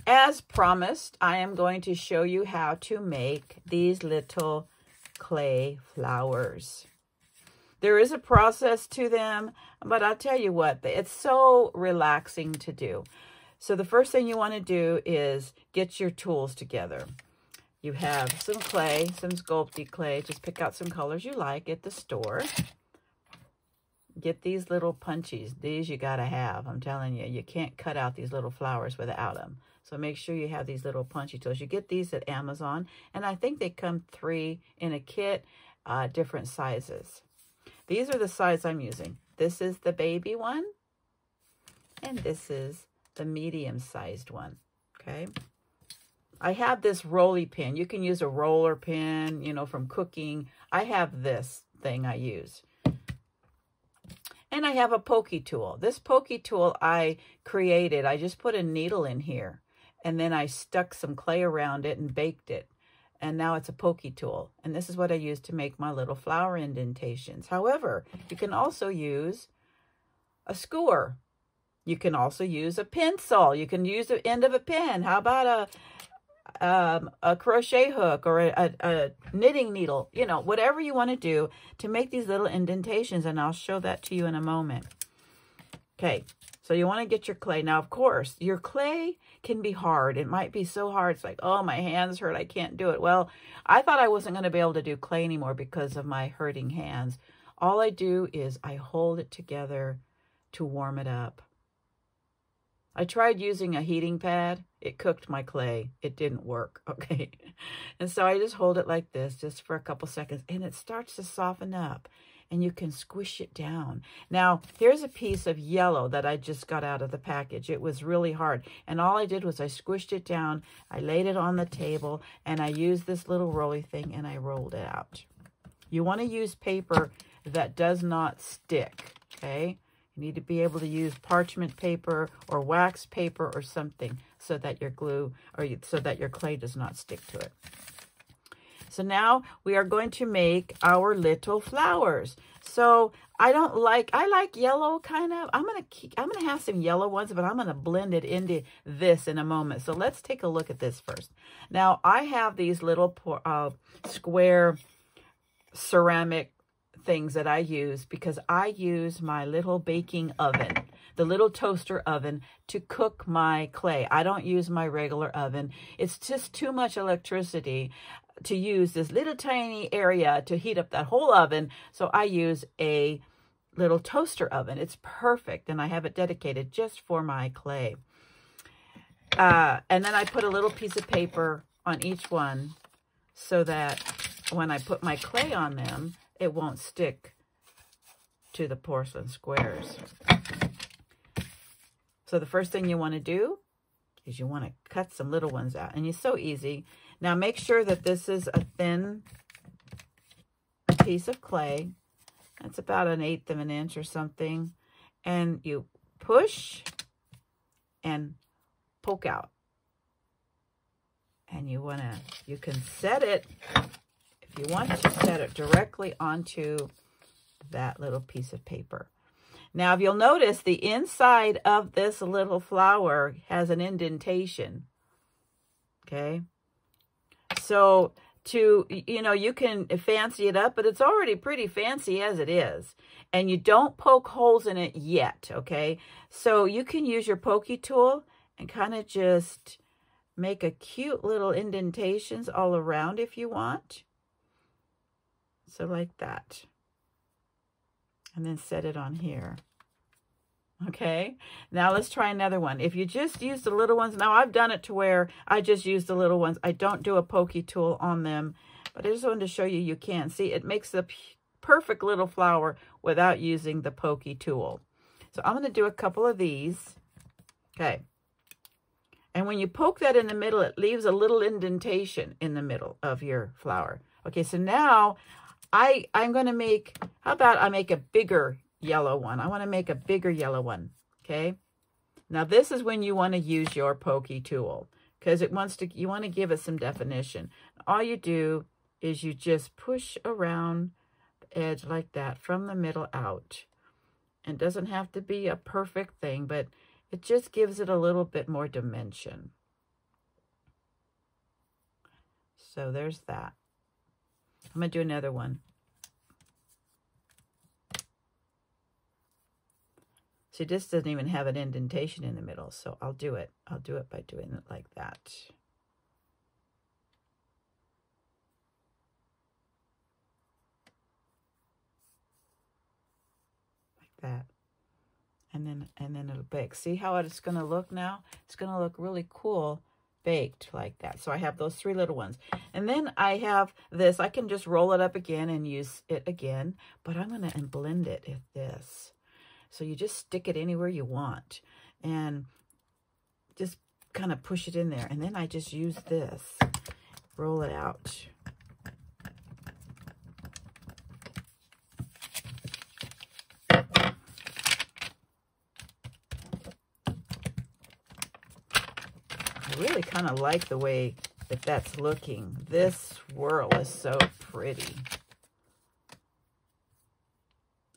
As promised, I am going to show you how to make these little clay flowers. There is a process to them, but I'll tell you what, it's so relaxing to do. So the first thing you want to do is get your tools together. You have some clay, some sculpty clay. Just pick out some colors you like at the store. Get these little punchies. These you got to have. I'm telling you, you can't cut out these little flowers without them. So make sure you have these little punchy tools. You get these at Amazon, and I think they come 3 in a kit, different sizes. These are the size I'm using. This is the baby one, and this is the medium-sized one, okay? I have this rolly pin. You can use a roller pin, you know, from cooking. I have this thing I use. And I have a pokey tool. This pokey tool I created. I just put a needle in here, and then I stuck some clay around it and baked it. And now it's a pokey tool. And this is what I use to make my little flower indentations. However, you can also use a skewer. You can also use a pencil. You can use the end of a pen. How about a crochet hook or a knitting needle? You know, whatever you want to do to make these little indentations. And I'll show that to you in a moment. Okay, so you want to get your clay. Now, of course, your clay can be hard. It might be so hard. It's like, oh, my hands hurt. I can't do it. Well, I thought I wasn't going to be able to do clay anymore because of my hurting hands. All I do is I hold it together to warm it up. I tried using a heating pad. It cooked my clay. It didn't work, okay? And so I just hold it like this just for a couple seconds, and it starts to soften up, and you can squish it down. Now, here's a piece of yellow that I just got out of the package. It was really hard, and all I did was I squished it down, I laid it on the table, and I used this little rolly thing, and I rolled it out. You want to use paper that does not stick, okay? You need to be able to use parchment paper or wax paper or something so that your glue or so that your clay does not stick to it. So now we are going to make our little flowers. So I like yellow kind of. I'm gonna have some yellow ones, but I'm gonna blend it into this in a moment. So let's take a look at this first. Now I have these little square ceramic things that I use because I use my little baking oven, the little toaster oven, to cook my clay. I don't use my regular oven. It's just too much electricity to use this little tiny area to heat up that whole oven. So I use a little toaster oven. It's perfect, and I have it dedicated just for my clay. And then I put a little piece of paper on each one so that when I put my clay on them, it won't stick to the porcelain squares. So the first thing you want to do is you want to cut some little ones out. And it's so easy. Now make sure that this is a thin piece of clay. That's about 1/8 of an inch or something. And you push and poke out. And you can set it. You want to set it directly onto that little piece of paper. Now, if you'll notice, the inside of this little flower has an indentation, okay? So, you can fancy it up, but it's already pretty fancy as it is. And you don't poke holes in it yet, okay? So you can use your pokey tool and kind of just make a cute little indentations all around if you want. So like that. And then set it on here. Okay. Now let's try another one. If you just use the little ones, now I've done it to where I just use the little ones. I don't do a pokey tool on them, but I just wanted to show you, you can. See, it makes the perfect little flower without using the pokey tool. So I'm going to do a couple of these. Okay. And when you poke that in the middle, it leaves a little indentation in the middle of your flower. Okay, so now I'm going to make, how about I make a bigger yellow one? I want to make a bigger yellow one, okay? Now, this is when you want to use your pokey tool because you want to give it some definition. All you do is you just push around the edge like that from the middle out. It doesn't have to be a perfect thing, but it just gives it a little bit more dimension. So there's that. I'm going to do another one. See, this doesn't even have an indentation in the middle, so I'll do it. I'll do it by doing it like that. Like that. And then it'll bake. See how it's going to look now? It's going to look really cool baked like that. So I have those 3 little ones. And then I have this. I can just roll it up again and use it again, but I'm going to blend it with this. So you just stick it anywhere you want and just kind of push it in there. And then I just use this, roll it out. I really kind of like the way that that's looking. This swirl is so pretty.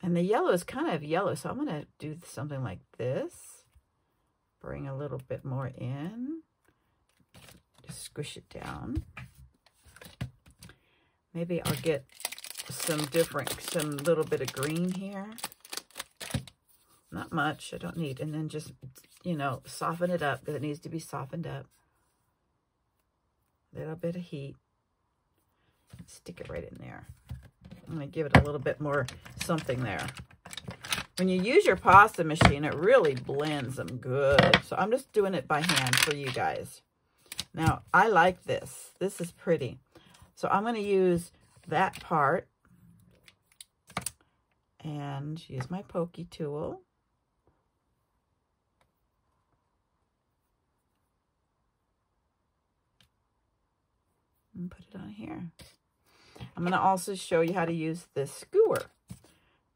And the yellow is kind of yellow, so I'm going to do something like this. Bring a little bit more in. Just squish it down. Maybe I'll get some little bit of green here. Not much, I don't need. And then just, you know, soften it up because it needs to be softened up. A little bit of heat. Stick it right in there. I'm going to give it a little bit more something there. When you use your pasta machine, it really blends them good. So I'm just doing it by hand for you guys. Now, I like this. This is pretty. So I'm going to use that part and use my pokey tool. And put it on here. I'm going to also show you how to use this skewer.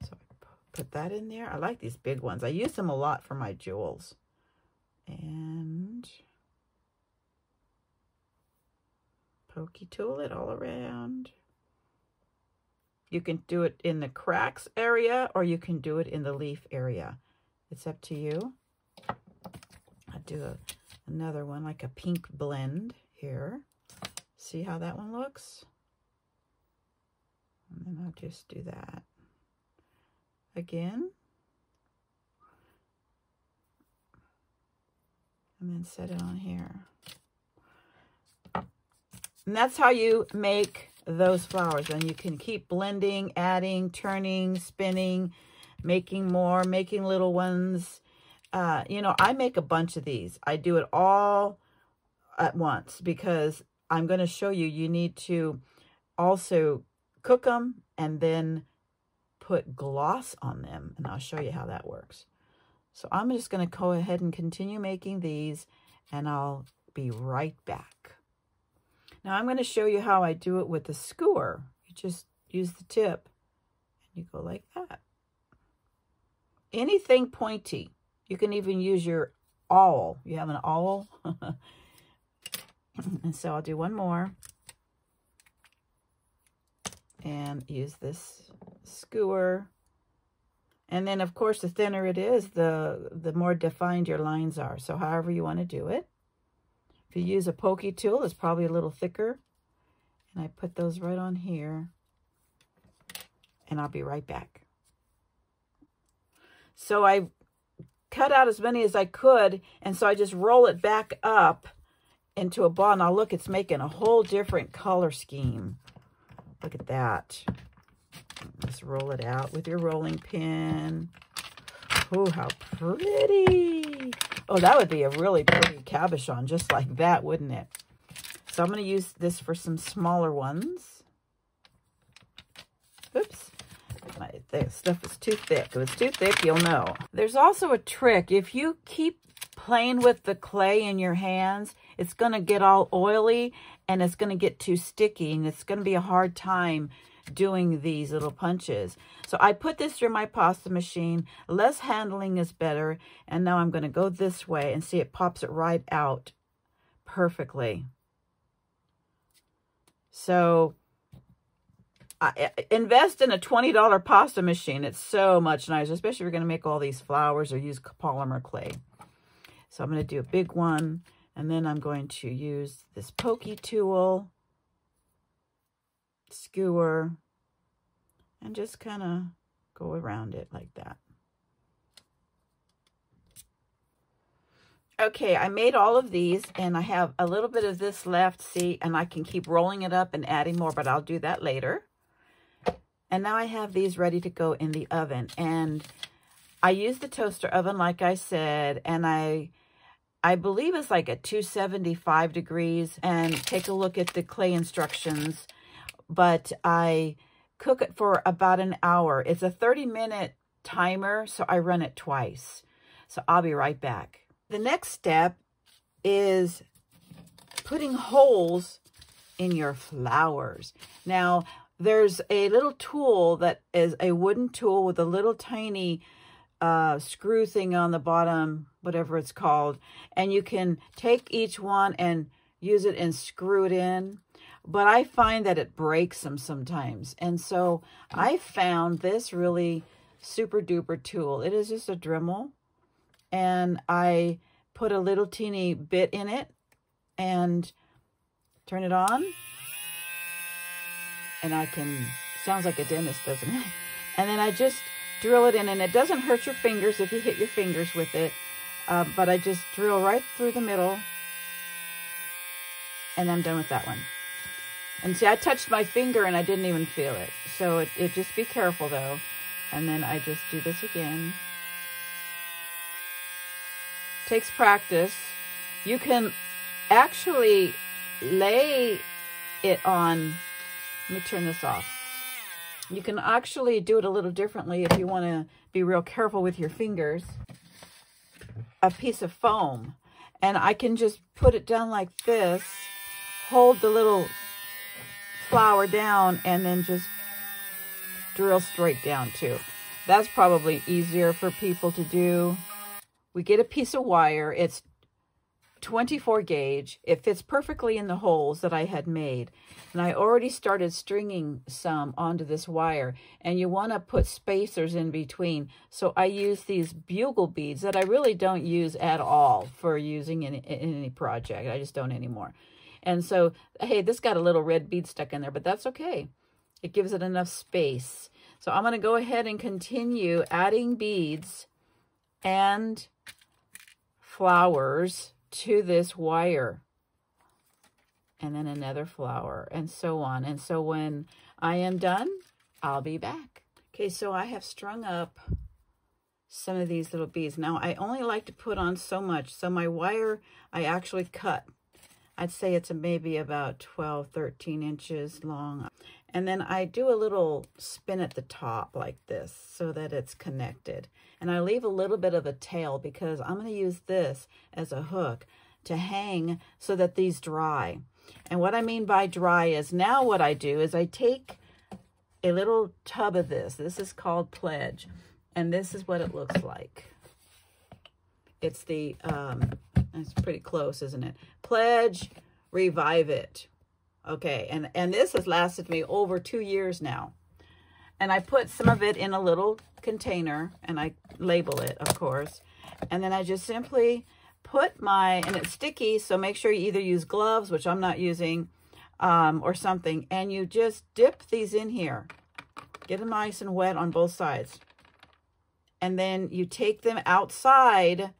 So I put that in there. I like these big ones. I use them a lot for my jewels. And pokey tool it all around. You can do it in the cracks area or you can do it in the leaf area. It's up to you. I'll do another one like a pink blend here. See how that one looks? And then I'll just do that again. And then set it on here. And that's how you make those flowers. And you can keep blending, adding, turning, spinning, making more, making little ones. You know, I make a bunch of these. I do it all at once because I'm going to show you, you need to also cook them and then put gloss on them. And I'll show you how that works. So I'm just going to go ahead and continue making these and I'll be right back. Now I'm going to show you how I do it with the skewer. You just use the tip and you go like that. Anything pointy. You can even use your awl. You have an awl? And so I'll do one more. And use this skewer. And then, of course, the thinner it is, the more defined your lines are. So however you want to do it. If you use a pokey tool, it's probably a little thicker. And I put those right on here. And I'll be right back. So I cut out as many as I could. And so I just roll it back up into a ball. Now look, it's making a whole different color scheme. Look at that. Just roll it out with your rolling pin. Oh, how pretty. Oh, that would be a really pretty cabochon, just like that, wouldn't it? So I'm going to use this for some smaller ones. Oops. This stuff is too thick. If it's too thick, you'll know. There's also a trick. If you keep playing with the clay in your hands, it's going to get all oily and it's going to get too sticky and it's going to be a hard time doing these little punches. So I put this through my pasta machine. Less handling is better. And now I'm going to go this way and see it pops it right out perfectly. So I invest in a $20 pasta machine. It's so much nicer, especially if you're going to make all these flowers or use polymer clay. So I'm going to do a big one. And then I'm going to use this pokey tool skewer and just kind of go around it like that. Okay, I made all of these and I have a little bit of this left, see, and I can keep rolling it up and adding more, but I'll do that later. And now I have these ready to go in the oven. And I use the toaster oven, like I said, and I believe it's like at 275 degrees. And take a look at the clay instructions. But I cook it for about an hour. It's a 30-minute timer, so I run it twice. So I'll be right back. The next step is putting holes in your flowers. Now, there's a little tool that is a wooden tool with a little tiny screw thing on the bottom, whatever it's called. And you can take each one and use it and screw it in. But I find that it breaks them sometimes. And so I found this really super duper tool. It is just a Dremel. And I put a little teeny bit in it and turn it on. And I can, sounds like a dentist, doesn't it? And then I just drill it in, and it doesn't hurt your fingers if you hit your fingers with it. But I just drill right through the middle. And I'm done with that one. And see, I touched my finger and I didn't even feel it. So it just be careful though. And then I just do this again. Takes practice. You can actually lay it on, let me turn this off. You can actually do it a little differently if you want to be real careful with your fingers. A piece of foam. And I can just put it down like this, hold the little flower down, and then just drill straight down too. That's probably easier for people to do. We get a piece of wire. It's 24 gauge. It fits perfectly in the holes that I had made. And I already started stringing some onto this wire. And you want to put spacers in between. So I use these bugle beads that I really don't use at all for using in any project. I just don't anymore. And so, hey, this got a little red bead stuck in there, but that's okay. It gives it enough space. So I'm going to go ahead and continue adding beads and flowers to this wire, and then another flower, and so on. And so when I am done, I'll be back. Okay, so I have strung up some of these little beads. Now I only like to put on so much, so my wire I actually cut. I'd say it's maybe about 12, 13 inches long. And then I do a little spin at the top like this so that it's connected. And I leave a little bit of a tail because I'm going to use this as a hook to hang so that these dry. And what I mean by dry is now what I do is I take a little tub of this. This is called Pledge. And this is what it looks like. It's the, it's pretty close, isn't it? Pledge, Revive It. Okay, and this has lasted me over 2 years now. And I put some of it in a little container, and I label it, of course. And then I just simply put my, and it's sticky, so make sure you either use gloves, which I'm not using, or something. And you just dip these in here. Get them nice and wet on both sides. And then you take them outside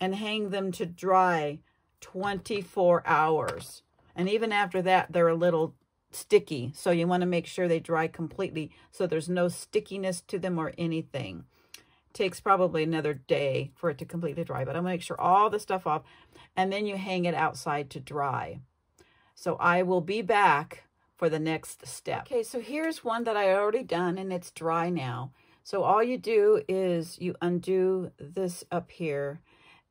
and hang them to dry 24 hours. And even after that, they're a little sticky. So you want to make sure they dry completely so there's no stickiness to them or anything. It takes probably another day for it to completely dry, but I'm going to make sure all the stuff off. And then you hang it outside to dry. So I will be back for the next step. Okay, so here's one that I already done, and it's dry now. So all you do is you undo this up here,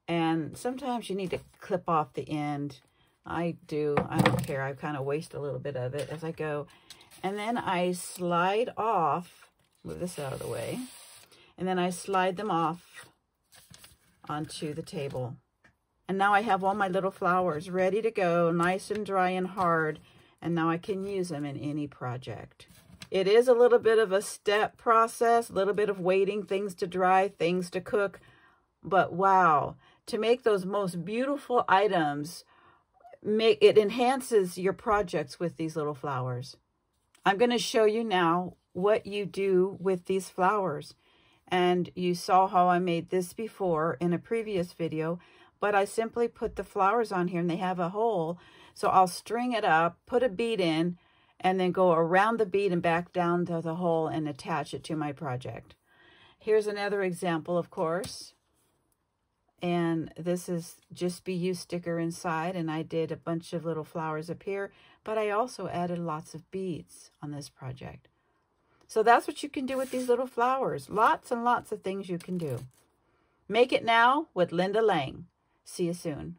and sometimes you need to clip off the end. I do. I don't care. I kind of waste a little bit of it as I go. And then I slide off, move this out of the way, and then I slide them off onto the table. And now I have all my little flowers ready to go, nice and dry and hard, and now I can use them in any project. It is a little bit of a step process, a little bit of waiting, things to dry, things to cook, but wow, to make those most beautiful items, it enhances your projects with these little flowers. I'm going to show you now what you do with these flowers. And you saw how I made this before in a previous video, but I simply put the flowers on here and they have a hole. So I'll string it up, put a bead in, and then go around the bead and back down to the hole and attach it to my project. Here's another example, of course. And this is just BU sticker inside, and I did a bunch of little flowers up here, but I also added lots of beads on this project. So that's what you can do with these little flowers. Lots and lots of things you can do. Make it now with Linda Lang. See you soon.